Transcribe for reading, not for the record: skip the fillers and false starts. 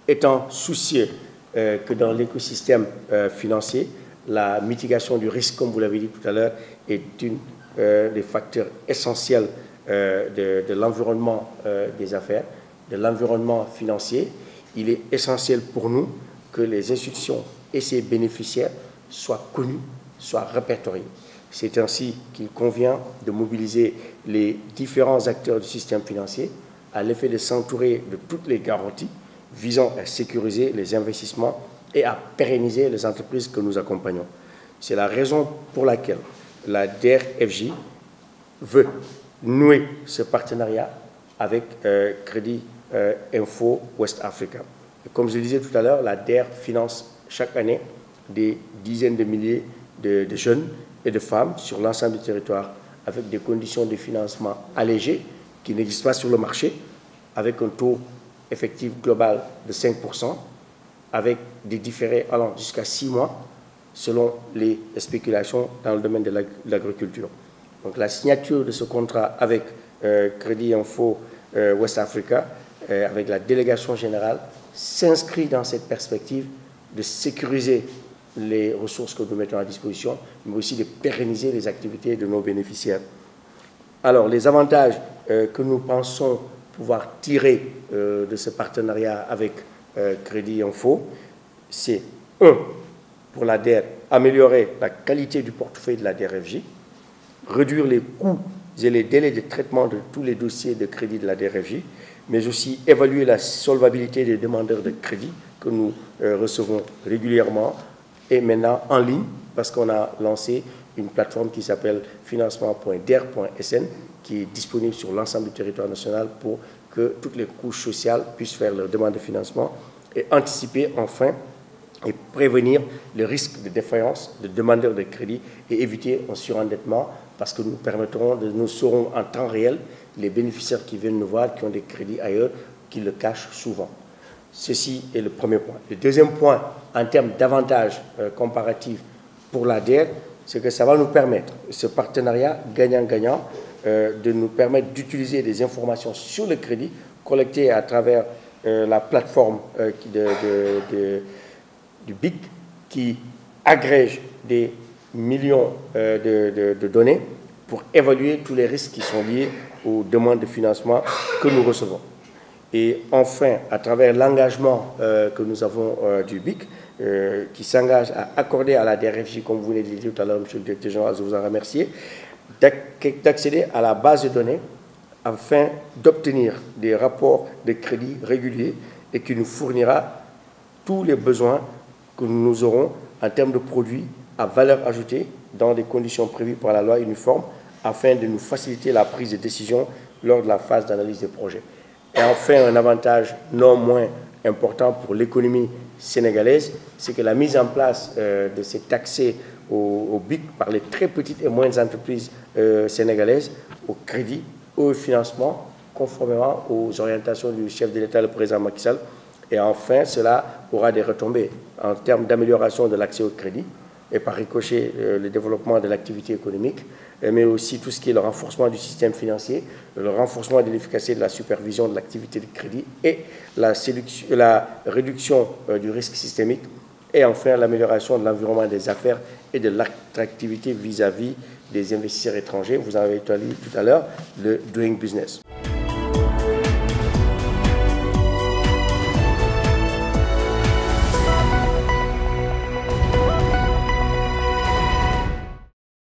étant soucieux que dans l'écosystème financier, la mitigation du risque, comme vous l'avez dit tout à l'heure, est un des facteurs essentiels de l'environnement des affaires, de l'environnement financier. Il est essentiel pour nous que les institutions et ses bénéficiaires soient connus, soient répertoriés. C'est ainsi qu'il convient de mobiliser les différents acteurs du système financier à l'effet de s'entourer de toutes les garanties visant à sécuriser les investissements et à pérenniser les entreprises que nous accompagnons. C'est la raison pour laquelle la DER/FJ veut nouer ce partenariat avec Crédit Info West Africa. Et comme je le disais tout à l'heure, la DER finance chaque année des dizaines de milliers de jeunes et de femmes sur l'ensemble du territoire avec des conditions de financement allégées qui n'existent pas sur le marché, avec un taux effectif global de 5%, avec des différés allant jusqu'à 6 mois selon les spéculations dans le domaine de l'agriculture. Donc la signature de ce contrat avec Crédit Info West Africa, avec la délégation générale, s'inscrit dans cette perspective de sécuriser les ressources que nous mettons à disposition, mais aussi de pérenniser les activités de nos bénéficiaires. Alors, les avantages que nous pensons pouvoir tirer de ce partenariat avec Crédit Info, c'est 1. Pour la DER, améliorer la qualité du portefeuille de la DER/FJ, réduire les coûts et les délais de traitement de tous les dossiers de crédit de la DER/FJ, mais aussi évaluer la solvabilité des demandeurs de crédit que nous recevons régulièrement et maintenant en ligne, parce qu'on a lancé une plateforme qui s'appelle financement.der.sn, qui est disponible sur l'ensemble du territoire national pour que toutes les couches sociales puissent faire leur demande de financement et anticiper enfin et prévenir le risque de défaillance de demandeurs de crédit et éviter un surendettement, parce que nous saurons en temps réel les bénéficiaires qui viennent nous voir, qui ont des crédits ailleurs, qui le cachent souvent. Ceci est le premier point. Le deuxième point, en termes d'avantages comparatifs pour la DER, c'est que ça va nous permettre, ce partenariat gagnant-gagnant, de nous permettre d'utiliser des informations sur le crédit collectées à travers la plateforme du BIC qui agrège des millions de données pour évaluer tous les risques qui sont liés aux demandes de financement que nous recevons. Et enfin, à travers l'engagement que nous avons du BIC, qui s'engage à accorder à la DER/FJ, comme vous l'avez dit tout à l'heure, Monsieur le Directeur Général, je vous en remercie, d'accéder à la base de données afin d'obtenir des rapports de crédit réguliers et qui nous fournira tous les besoins que nous aurons en termes de produits à valeur ajoutée dans des conditions prévues par la loi uniforme afin de nous faciliter la prise de décision lors de la phase d'analyse des projets. Et enfin, un avantage non moins important pour l'économie sénégalaise, c'est que la mise en place de cet accès au BIC par les très petites et moyennes entreprises sénégalaises, au crédit, au financement, conformément aux orientations du chef de l'État, le président Macky Sall. Et enfin, cela aura des retombées en termes d'amélioration de l'accès au crédit et par ricochet le développement de l'activité économique, mais aussi tout ce qui est le renforcement du système financier, le renforcement de l'efficacité de la supervision de l'activité de crédit et la réduction du risque systémique, et enfin l'amélioration de l'environnement des affaires et de l'attractivité vis-à-vis des investisseurs étrangers. Vous en avez dit tout à l'heure, le Doing Business.